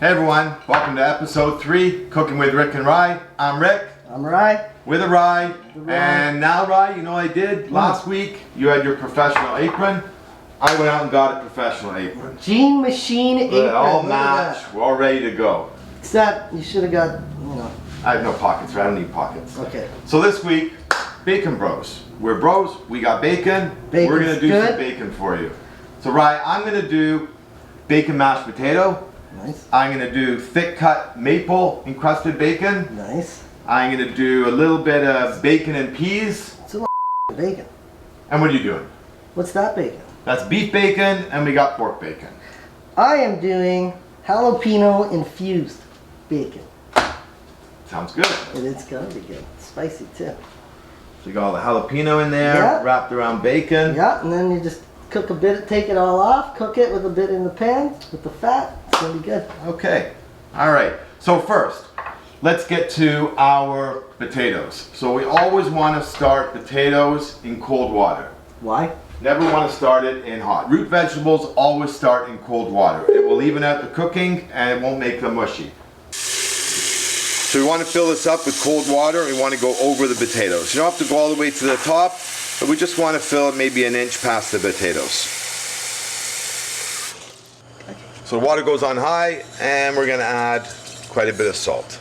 Hey everyone, welcome to episode 3, Cooking with Rick and Rye. I'm Rick. I'm Rye. With a Rye. And now Rye, you know what I did? Last week, you had your professional apron. I went out and got a professional apron. Gene Machine apron. All matched, we're all ready to go. Except, you should have got, you know. I have no pockets, right? I don't need pockets. Okay. So this week, Bacon Bros. We're bros, we got bacon. Bacon's we're gonna do good. some bacon for you. So Rye, I'm gonna do bacon mashed potato. Nice. I'm gonna do thick cut maple encrusted bacon. Nice. I'm gonna do a little bit of bacon and peas. It's a lot of bacon. And what are you doing? What's that bacon? That's beef bacon, and we got pork bacon. I am doing jalapeno infused bacon. Sounds good. And it's gonna be good. Spicy too. So you got all the jalapeno in there, Yeah. wrapped around bacon. Yeah, and then you just cook a bit, take it all off, cook it with a bit in the pan with the fat. It's gonna be good. Okay. All right. So first, let's get to our potatoes. So we always want to start potatoes in cold water. Why? Never want to start it in hot. Root vegetables always start in cold water. It will even out the cooking and it won't make them mushy. So we want to fill this up with cold water and we want to go over the potatoes. You don't have to go all the way to the top, but we just want to fill it maybe an inch past the potatoes. So the water goes on high and we're going to add quite a bit of salt.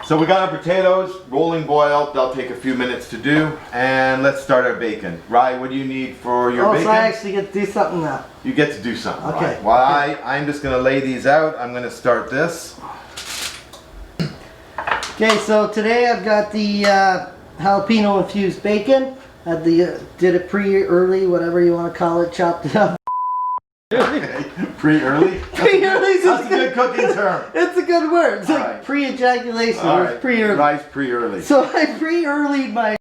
So we got our potatoes, rolling boil. They'll take a few minutes to do. And let's start our bacon. Rye, what do you need for your bacon? So I actually get to do something now. You get to do something. Okay. Rye. Well, I'm just going to lay these out. I'm going to start this. Okay, so today I've got the jalapeno infused bacon. Had the did it pre-early, whatever you want to call it, chopped it up. Okay. Pre-early? Pre-early. That's a good cooking term. It's a good word. It's All like right. pre-ejaculation. All It's right. pre-early. Rye's pre-early. So I pre-earlyed my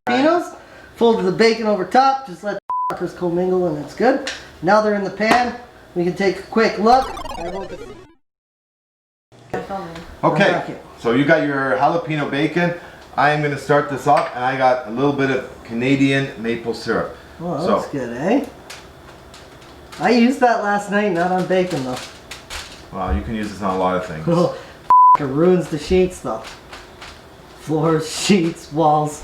jalapenos, folded the bacon over top, just let the fuckers commingle and it's good. Now they're in the pan. We can take a quick look. Okay, so you got your jalapeno bacon. I am going to start this off, and I got a little bit of Canadian maple syrup. Oh, So- that's good, eh? I used that last night, not on bacon though. Well, you can use this on a lot of things. Oh, it ruins the sheets though. Floors, sheets, walls.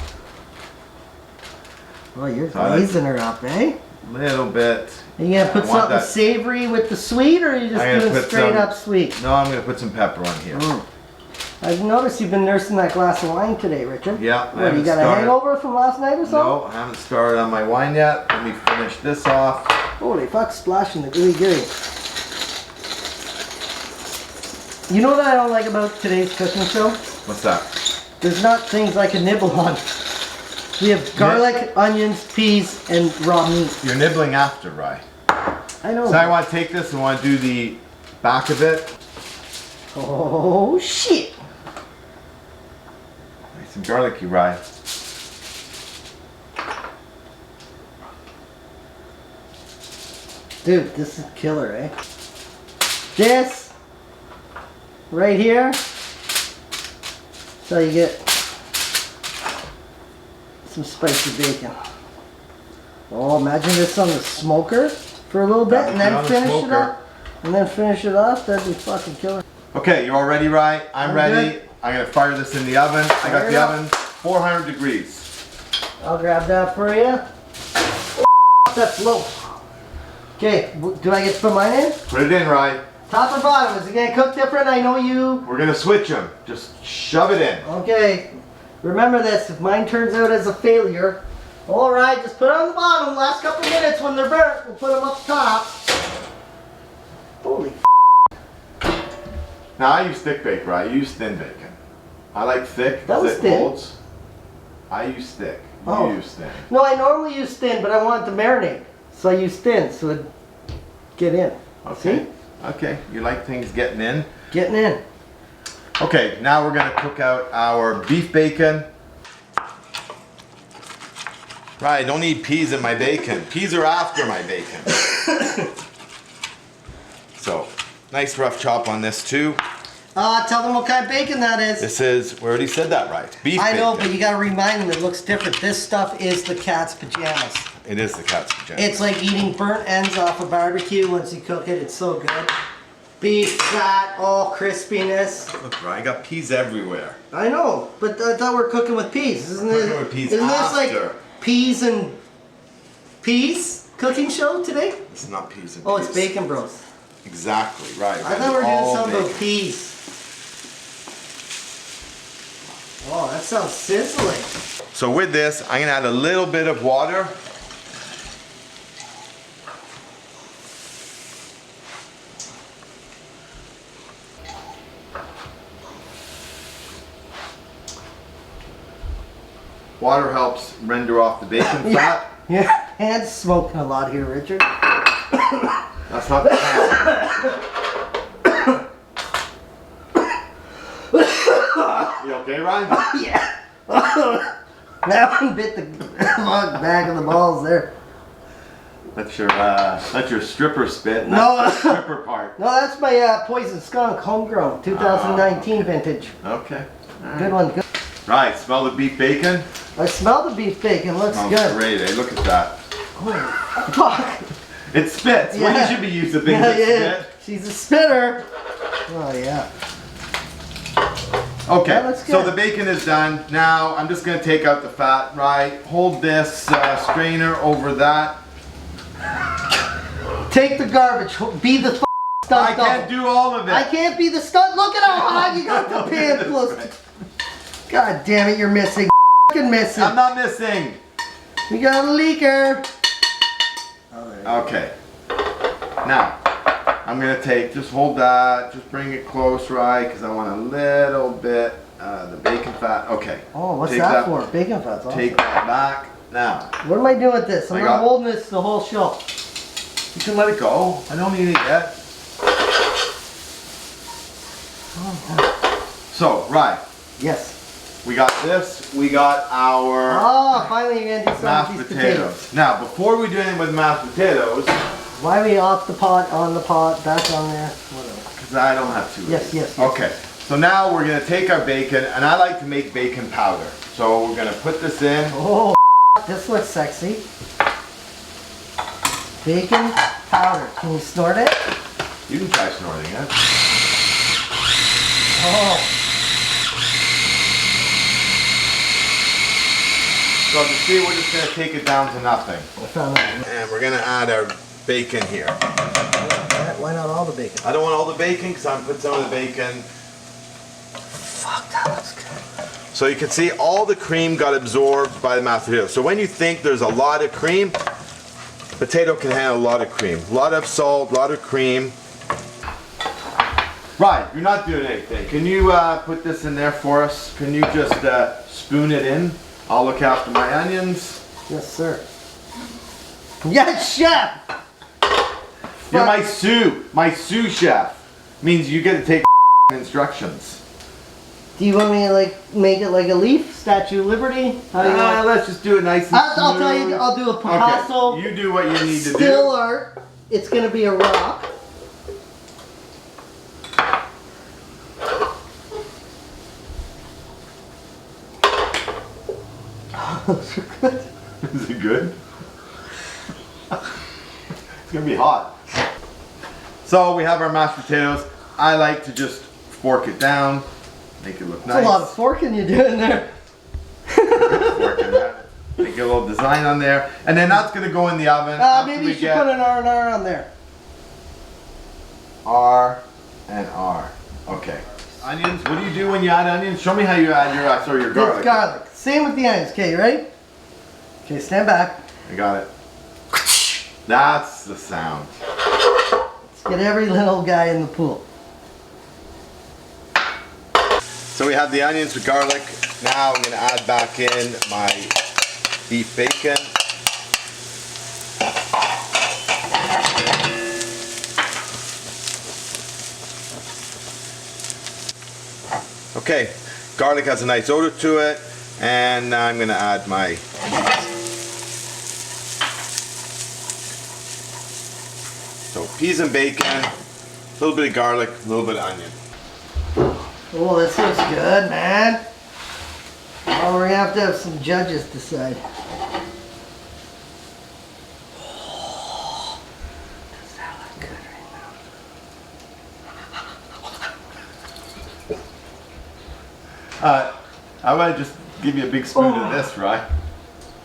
Oh, you're So I like- glazing her up, eh? Little bit. Are you gonna put I want something that- savory with the sweet, or are you just I'm gonna doing put straight some- up sweet? No, I'm going to put some pepper on here. I've noticed you've been nursing that glass of wine today, Richard. Yeah, I What, you haven't got a started. hangover from last night or something? No, I haven't started on my wine yet. Let me finish this off. Holy fuck, splashing the gooey gooey. You know what I don't like about today's cooking show? What's that? There's not things I can nibble on. We have garlic, onions, peas, and raw meat. You're nibbling after, Rye. I know. So I want to take this and want to do the back of it. Oh shit! Nice and garlicky, Rye. Dude, this is killer, eh? This right here. So you get some spicy bacon. Oh, imagine this on the smoker for a little bit, and then On the finish it smoker. up. And then finish it off. That'd be fucking killer. Okay, you all ready, Rye? I'm ready. good. I'm going to fire this in the oven. I Fire got it the up. oven 400 degrees. I'll grab that for you. That's low. Okay, do I get to put mine in? Put it in, Rye. Top or bottom? Is it gonna cook different? I know you. We're going to switch them. Just shove it in. Okay, remember this. If mine turns out as a failure, all right, just put it on the bottom. Last couple minutes when they're burnt, we'll put them up top. Holy. Now, I use thick bake, Rye. You use thin bacon. I like thick That because was it thin. holds. I use thick. Oh. You use thin. No, I normally use thin, but I want it to marinate, so I use thin so it get in. Okay. See? Okay, you like things getting in. Getting in. Okay, now we're gonna cook out our beef bacon. Right, don't need peas in my bacon. Peas are after my bacon. So, nice rough chop on this too. Tell them what kind of bacon that is. This is, we already said that right. Beef I know, bacon. but you gotta remind them it looks different. This stuff is the cat's pajamas. It is the cat's pajamas. It's like eating burnt ends off a barbecue once you cook it. It's so good. beef fat, all crispiness. Look, Ryan, I got peas everywhere. I know, but I thought we were cooking with peas. Isn't We're it? cooking with peas isn't this after. like peas and peas cooking show today? It's not peas and Oh, peas. it's Bacon Bros. Exactly, right. I thought we were doing all something bacon. about peas. Oh, that sounds sizzling. So with this, I'm gonna add a little bit of water. Water helps render off the bacon fat. Yeah, hand's smoking a lot here, Richard. That's not the pan. You okay, Ryan? Yeah. That one bit the back of the balls there. That's your stripper spit. No. That's the stripper part. No, that's my Poison Skunk homegrown 2019 vintage. Okay. Good one. Good. Right, smell the beef bacon. I smell the beef bacon. Looks Smells good. great, eh? Look at that. Oh, fuck. It spits. Well, you should be used to things that spit. She's a spitter. Oh yeah. Okay, That looks so good. the bacon is done. Now I'm just gonna take out the fat. Right, hold this strainer over that. Take the garbage. Be the stunt I can't double. do all of it. I can't be the stunt. Look at how high you got the pan That's close. right. God damn it, you're missing. Fucking missing. I'm not missing. We got a leaker. Okay. Now I'm gonna take. Just hold that. Just bring it close, right? Because I want a little bit the bacon fat. Okay. Oh, what's Take that for? Bacon fat's awesome. Take that back. Now What am I doing with this? I'm I not got- holding this the whole show. you can let it go. I don't need it yet. So right. Yes. We got this. We got our Oh, finally you're gonna do some mashed of these potatoes. potatoes. Now, before we do anything with mashed potatoes, Why are we off the pot, on the pot, back on there? Whatever. because I don't have two. of Yes, these. yes, yes. Okay. So now we're gonna take our bacon, and I like to make bacon powder. So we're gonna put this in. Oh, this looks sexy. Bacon powder. Can you snort it? You can try snorting it. Oh, So to see, we're just gonna take it down to nothing, I found that. and we're gonna add our bacon here. Why not all the bacon? I don't want all the bacon because I'm gonna put some of the bacon. Fuck, that looks good. So you can see all the cream got absorbed by the mashed potato. So when you think there's a lot of cream, potato can handle a lot of cream. A lot of salt, a lot of cream. Right, you're not doing anything. Can you put this in there for us? Can you just spoon it in? I'll look after my onions. Yes, sir. Yes, chef! You're my sous chef. Means you get to take instructions. Do you want me to like make it like a leaf? Statue of Liberty? How do you want? Let's just do it nice and I'll tell you, smooth. I'll do a Picasso. Okay, you do what you need to Still do. art. It's gonna be a rock. Those are good. Is it good? It's gonna be hot. So we have our mashed potatoes. I like to just fork it down, make it look nice. That's a lot of forking you doing there. Forking that. Make a little design on there, and then that's gonna go in the oven. after Maybe we you should get put an R&R on there. R and R. Okay. Onions. What do you do when you add onions? Show me how you add your garlic. It's garlic. Same with the onions. Okay, you ready? Okay, stand back. I got it. That's the sound. Let's get every little guy in the pool. So we have the onions with garlic. Now I'm gonna add back in my beef bacon. Okay, garlic has a nice odor to it, and now I'm gonna add my peas and bacon, a little bit of garlic, a little bit of onion. Oh, this looks good, man. Oh, we're gonna have to have some judges decide. Oh, does that look good right now? I want to just give you a big spoon of this, right?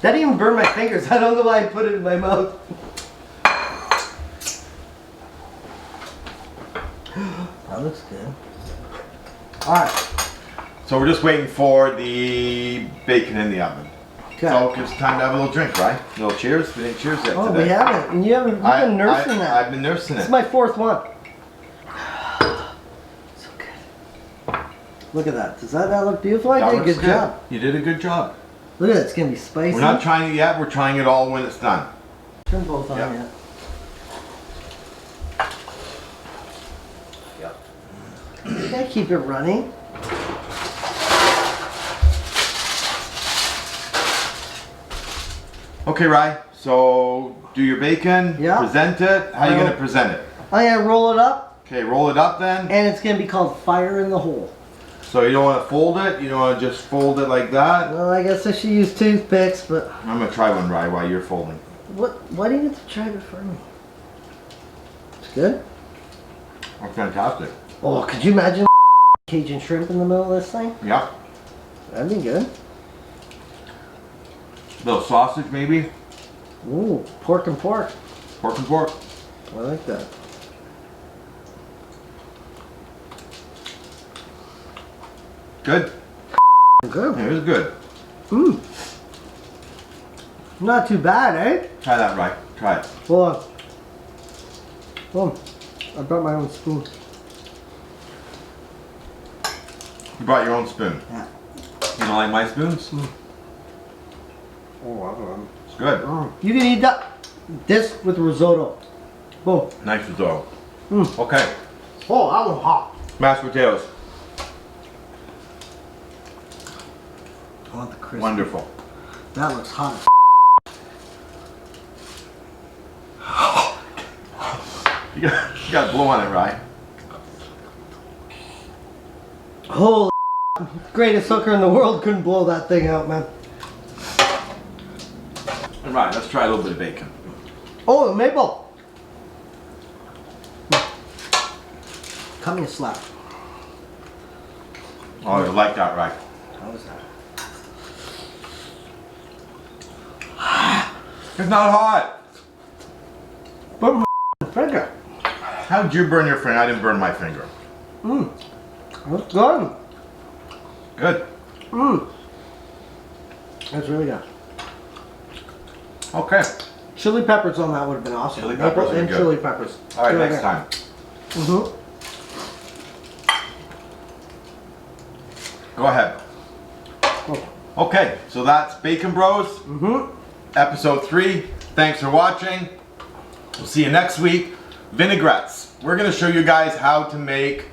That didn't even burn my fingers. I don't know why I put it in my mouth. That looks good. Alright. So we're just waiting for the bacon in the oven. Okay. So it's time to have a little drink, right? A little cheers. We didn't cheers yet Oh, today. we haven't. And you've been nursing that. I've been nursing This it. is my fourth one. So good. Look at that. Does that look beautiful? I That did a looks good job. You did a good job. Look at that. It's going to be spicy. We're not trying it yet. We're trying it all when it's done. Turn both on Yep. yet. You gotta keep it running. Okay, Rye. So do your bacon. Yeah. Present it. How are you I gonna will. present it? I'm gonna roll it up, Okay, roll it up then. and it's gonna be called Fire in the Hole. So you don't want to fold it. You don't want to just fold it like that. Well, I guess I should use toothpicks, but I'm gonna try one, Rye, while you're folding. why do you get to try it for me? It's good. Oh, fantastic. Oh, could you imagine Cajun shrimp in the middle of this thing? Yeah. That'd be good. Little sausage maybe. Ooh, pork and pork. Pork and pork. I like that. Good. Good. It was good. Mmm. Not too bad, eh? Try that, Rye. Try it. Hold on. Oh, I brought my own spoon. You brought your own spoon. Yeah. You don't like my spoons? Oh, I don't know. It's good. You can eat this with risotto. Boom. Nice risotto. Mm. Okay. Oh, that was hot. Mashed potatoes. I want the crispy. Wonderful. That looks hot. You got to blow on it, Rye. Holy greatest hooker in the world couldn't blow that thing out, man. All right, let's try a little bit of bacon. Oh, the maple. Cut me a slap. Oh, you like that, Rye? How was that? It's not hot. Burn my finger. How did you burn your finger? I didn't burn my finger. Mmm. That's good. Good. Mmm. That's really good. Okay. Chili peppers on that would have been awesome. Chili Maple peppers would be and good. chili peppers. All right, Good next idea. time. Mm-hmm. Go ahead. Oh. Okay, so that's Bacon Bros, Mm-hmm. episode 3. Thanks for watching. We'll see you next week. Vinaigrettes. We're going to show you guys how to make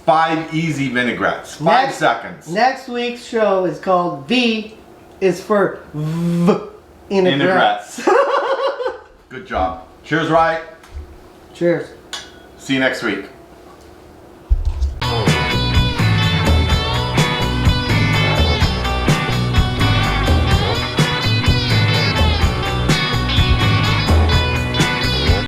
5 easy vinaigrettes. 5 seconds. Next week's show is called V is for vinaigrettes. Good job. Cheers, Rye. Cheers. See you next week.